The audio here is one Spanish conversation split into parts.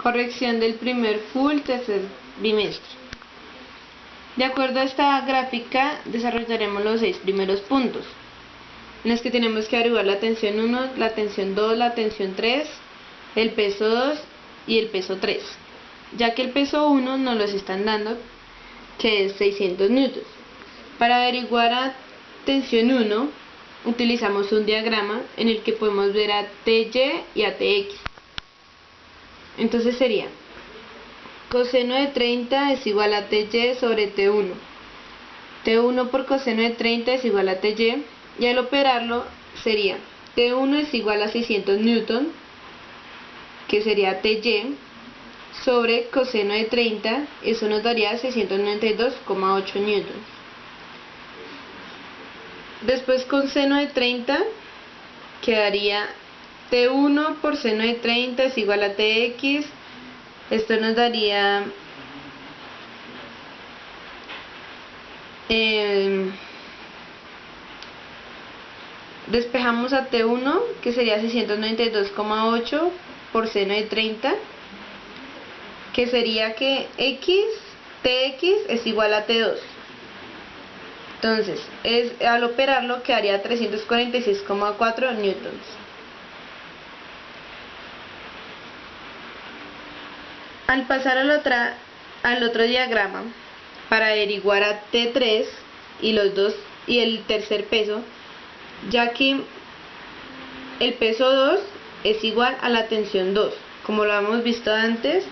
Corrección del primer full tercer bimestre. De acuerdo a esta gráfica, desarrollaremos los 6 primeros puntos, en los que tenemos que averiguar la tensión 1, la tensión 2, la tensión 3, el peso 2 y el peso 3, ya que el peso 1 nos los están dando, que es 600 newtons. Para averiguar a tensión 1, utilizamos un diagrama en el que podemos ver a TY y a TX. Entonces sería coseno de 30 es igual a TY sobre T1. T1 por coseno de 30 es igual a TY, y al operarlo sería T1 es igual a 600 newton, que sería TY, sobre coseno de 30, eso nos daría 692,8 newtons. Después con seno de 30 quedaría T1 por seno de 30 es igual a TX. Esto nos daría despejamos a T1, que sería 692,8 por seno de 30, que sería que TX es igual a T2. Entonces, al operarlo quedaría 346,4 newtons. Al pasar al otro diagrama, para averiguar a T3 y el tercer peso, ya que el peso 2 es igual a la tensión 2, como lo hemos visto antes,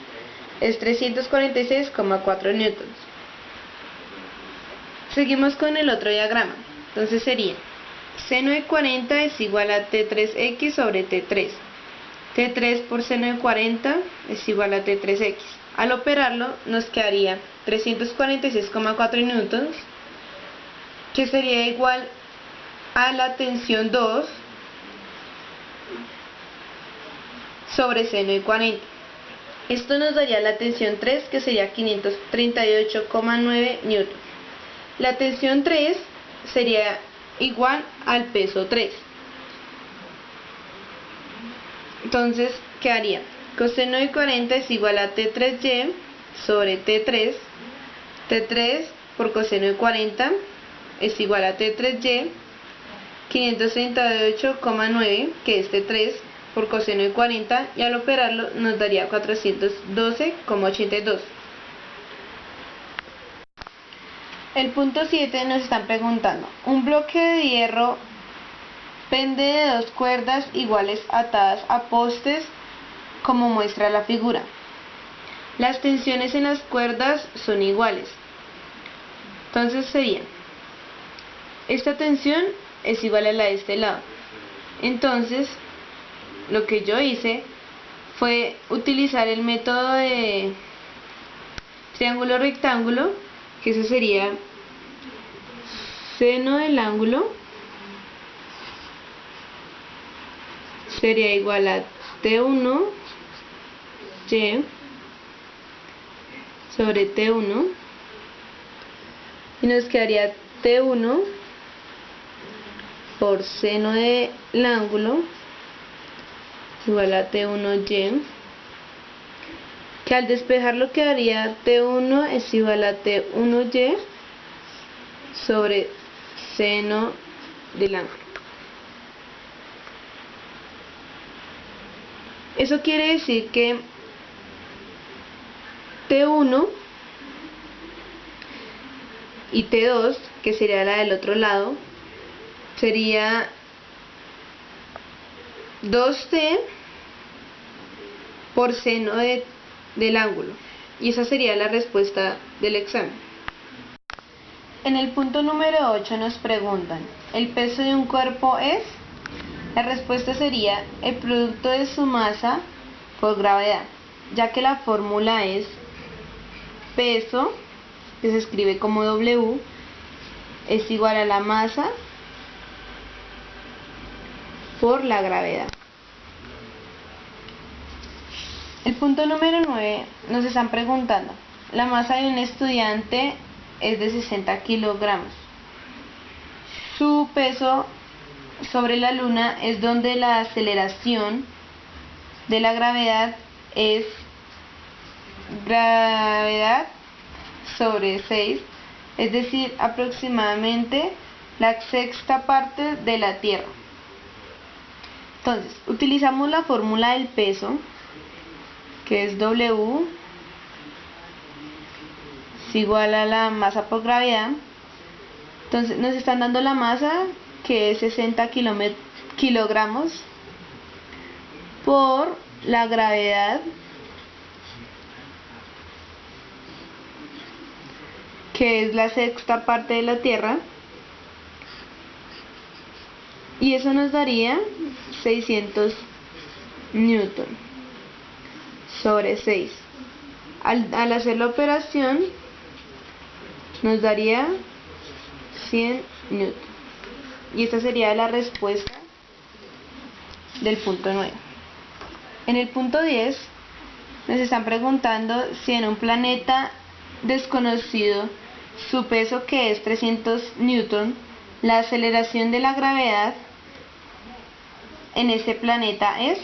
es 346,4 newtons. Seguimos con el otro diagrama. Entonces sería seno de 40 es igual a T3X sobre T3. T3 por seno de 40 es igual a T3X. Al operarlo nos quedaría 346,4 newtons, que sería igual a la tensión 2 sobre seno de 40. Esto nos daría la tensión 3, que sería 538,9 newtons. La tensión 3 sería igual al peso 3. Entonces quedaría coseno de 40 es igual a T3Y sobre T3. T3 por coseno de 40 es igual a T3Y, 538,9, que es T3 por coseno de 40, y al operarlo nos daría 412,82. El punto 7 nos están preguntando: un bloque de hierro pende de 2 cuerdas iguales atadas a postes, como muestra la figura. Las tensiones en las cuerdas son iguales. Entonces sería, esta tensión es igual a la de este lado. Entonces, lo que yo hice fue utilizar el método de triángulo rectángulo, que eso sería seno del ángulo sería igual a T1Y sobre T1, y nos quedaría T1 por seno del ángulo igual a T1Y, que al despejarlo quedaría T1 es igual a T1Y sobre seno del ángulo. Eso quiere decir que T1 y T2, que sería la del otro lado, sería 2T por seno del ángulo. Y esa sería la respuesta del examen. En el punto número 8 nos preguntan: ¿el peso de un cuerpo es? La respuesta sería el producto de su masa por gravedad, ya que la fórmula es peso, que se escribe como W, es igual a la masa por la gravedad. El punto número 9 nos están preguntando: la masa de un estudiante es de 60 kilogramos. Su peso sobre la luna es donde la aceleración de la gravedad es gravedad sobre 6, es decir, aproximadamente la sexta parte de la Tierra. Entonces, utilizamos la fórmula del peso, que es W es igual a la masa por gravedad. Entonces, nos están dando la masa, que es 60 kilogramos, por la gravedad, que es la sexta parte de la Tierra, y eso nos daría 600 newton sobre 6. Al hacer la operación nos daría 100 newton, y esta sería la respuesta del punto 9. En el punto 10 nos están preguntando si en un planeta desconocido su peso, que es 300 newton, la aceleración de la gravedad en ese planeta es.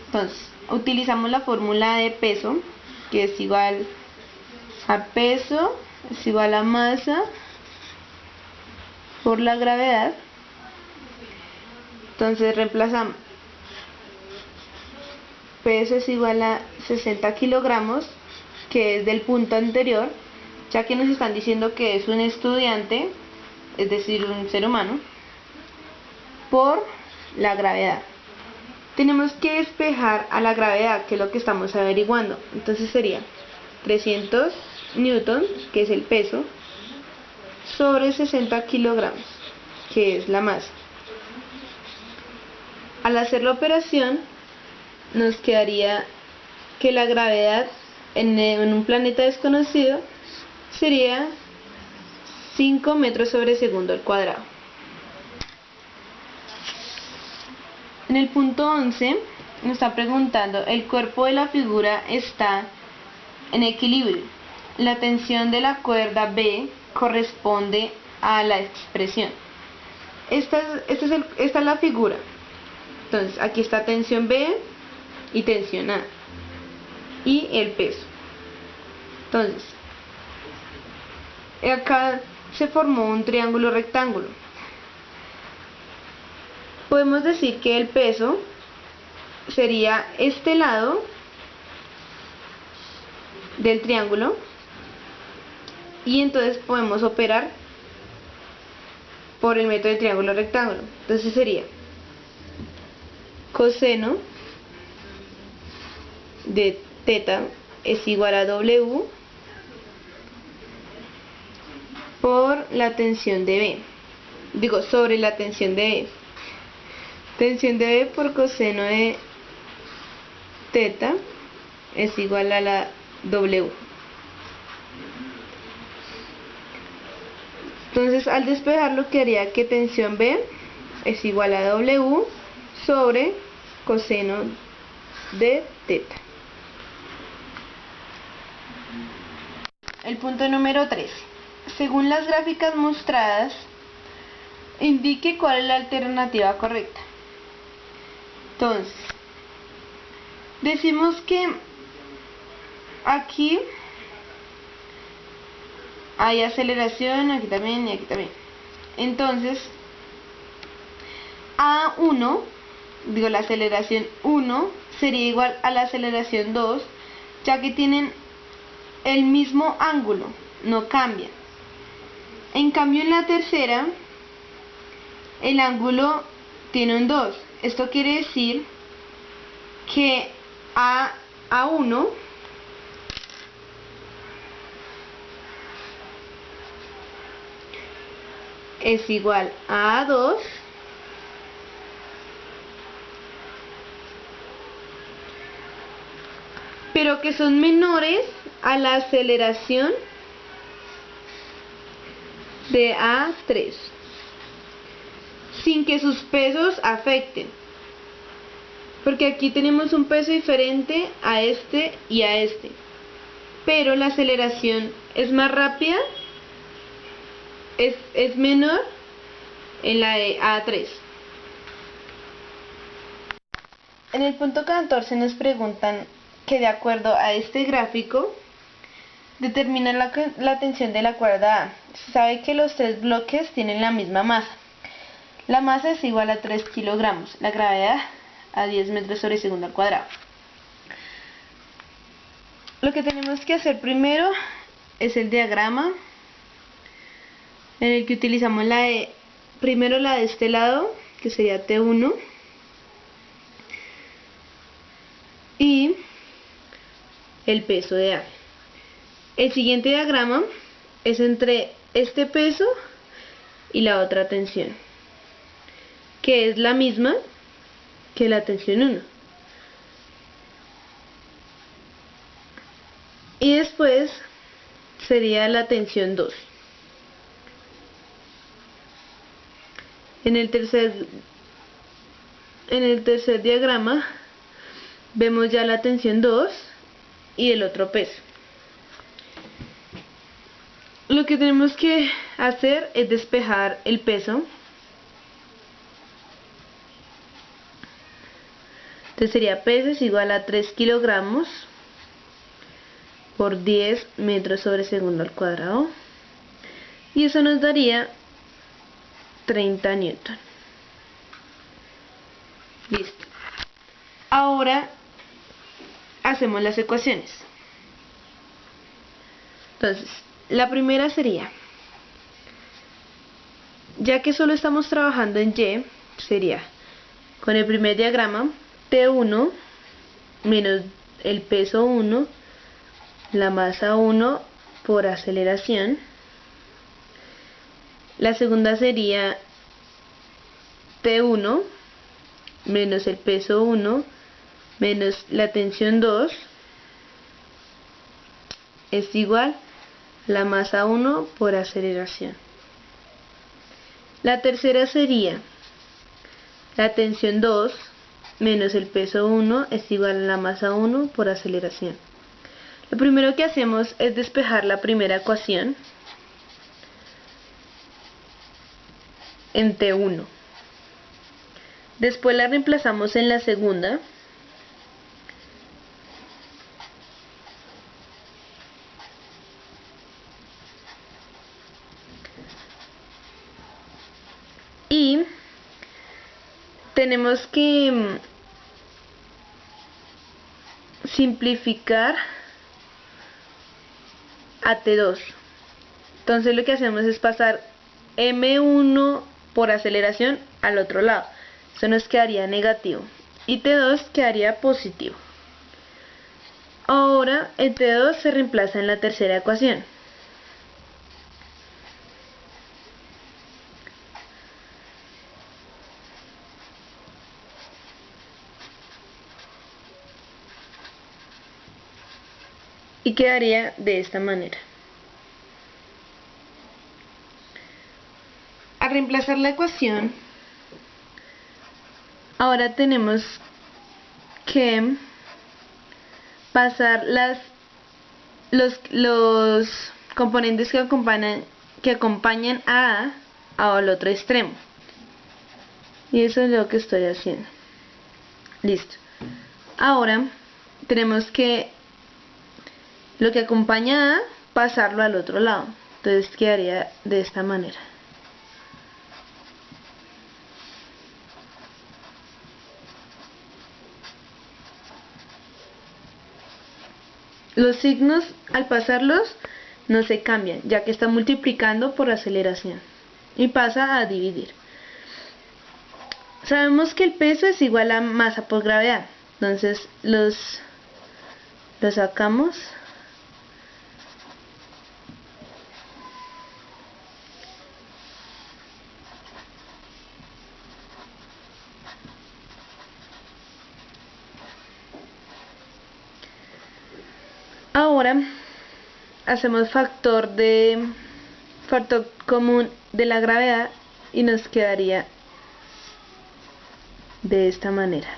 Entonces, utilizamos la fórmula de peso, que es igual a peso es igual a masa por la gravedad. Entonces reemplazamos peso es igual a 60 kilogramos, que es del punto anterior, ya que nos están diciendo que es un estudiante, es decir, un ser humano, por la gravedad. Tenemos que despejar a la gravedad, que es lo que estamos averiguando. Entonces sería 300 newton, que es el peso, sobre 60 kilogramos, que es la masa. Al hacer la operación, nos quedaría que la gravedad en un planeta desconocido sería 5 metros sobre segundo al cuadrado. En el punto 11 nos está preguntando: el cuerpo de la figura está en equilibrio. La tensión de la cuerda B corresponde a la expresión. Esta es la figura. Entonces, aquí está tensión B y tensión A y el peso. Entonces, acá se formó un triángulo rectángulo. Podemos decir que el peso sería este lado del triángulo, y entonces podemos operar por el método del triángulo rectángulo. Entonces sería coseno de teta es igual a W por la tensión de B, sobre la tensión de B. Tensión de B por coseno de teta es igual a la W. Entonces, al despejarlo, quedaría que tensión B es igual a W sobre coseno de teta. El punto número 3. Según las gráficas mostradas, indique cuál es la alternativa correcta. Entonces, decimos que aquí hay aceleración, aquí también y aquí también. Entonces, A1, la aceleración 1 sería igual a la aceleración 2, ya que tienen el mismo ángulo, no cambian. En cambio, en la tercera, el ángulo tiene un 2. Esto quiere decir que A1 es igual a A2 pero que son menores a la aceleración de A3, sin que sus pesos afecten, porque aquí tenemos un peso diferente a este y a este, pero la aceleración es más rápida, es menor en la de A3. En el punto 14 nos preguntan que de acuerdo a este gráfico, Determina la tensión de la cuerda A. Se sabe que los tres bloques tienen la misma masa. La masa es igual a 3 kilogramos, la gravedad a 10 metros sobre segundo al cuadrado. Lo que tenemos que hacer primero es el diagrama, en el que utilizamos primero la de este lado, que sería T1, y el peso de A. El siguiente diagrama es entre este peso y la otra tensión, que es la misma que la tensión 1. Y después sería la tensión 2. En el tercer diagrama vemos ya la tensión 2 y el otro peso. Lo que tenemos que hacer es despejar el peso. Entonces sería peso es igual a 3 kilogramos por 10 metros sobre segundo al cuadrado. Y eso nos daría 30 newton. Listo. Ahora hacemos las ecuaciones. Entonces, la primera sería, ya que solo estamos trabajando en Y, sería con el primer diagrama T1 menos el peso 1, la masa 1 por aceleración. La segunda sería T1 menos el peso 1 menos la tensión 2 es igual a la masa 1 por aceleración. La tercera sería la tensión 2 menos el peso 1 es igual a la masa 1 por aceleración. Lo primero que hacemos es despejar la primera ecuación en T1. Después la reemplazamos en la segunda. Y tenemos que simplificar a T2. Entonces lo que hacemos es pasar M1 por aceleración al otro lado. Eso nos quedaría negativo. Y T2 quedaría positivo. Ahora el T2 se reemplaza en la tercera ecuación. Y quedaría de esta manera. Al reemplazar la ecuación, ahora tenemos que pasar los componentes que acompañan a A al otro extremo. Y eso es lo que estoy haciendo. Listo. Ahora tenemos que lo que acompaña a pasarlo al otro lado. Entonces quedaría de esta manera. Los signos al pasarlos no se cambian, ya que está multiplicando por aceleración y pasa a dividir. Sabemos que el peso es igual a masa por gravedad, entonces los sacamos. Ahora hacemos factor común de la gravedad y nos quedaría de esta manera.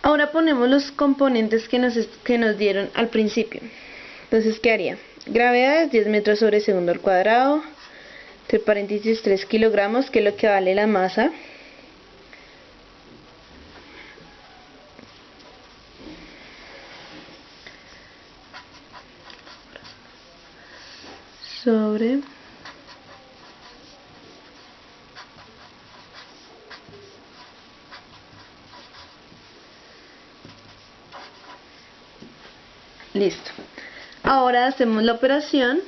Ahora ponemos los componentes que nos dieron al principio. Entonces, ¿qué haría? Gravedad es 10 metros sobre segundo al cuadrado, entre paréntesis 3 kilogramos, que es lo que vale la masa. sobre listo. Ahora hacemos la operación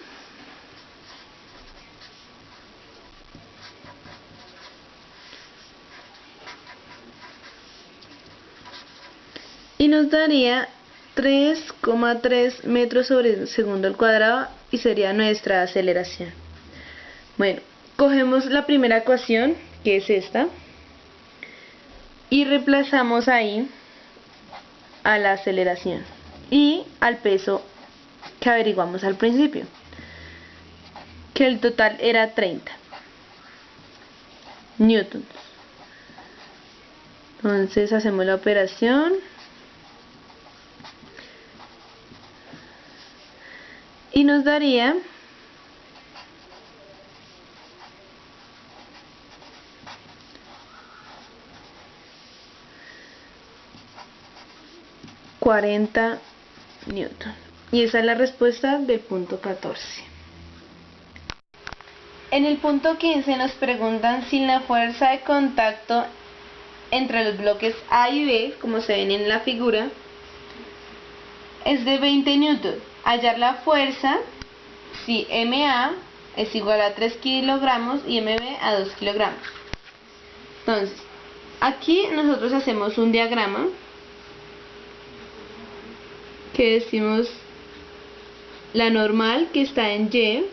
y nos daría 3,3 metros sobre segundo al cuadrado y sería nuestra aceleración. Bueno, cogemos la primera ecuación, que es esta, y reemplazamos ahí a la aceleración y al peso que averiguamos al principio, que el total era 30 newtons. Entonces hacemos la operación y nos daría 40 newton. Y esa es la respuesta del punto 14. En el punto 15 nos preguntan si la fuerza de contacto entre los bloques A y B, como se ven en la figura, es de 20 newton. Hallar la fuerza si MA es igual a 3 kilogramos y MB a 2 kilogramos. Entonces, aquí nosotros hacemos un diagrama que decimos la normal, que está en Y,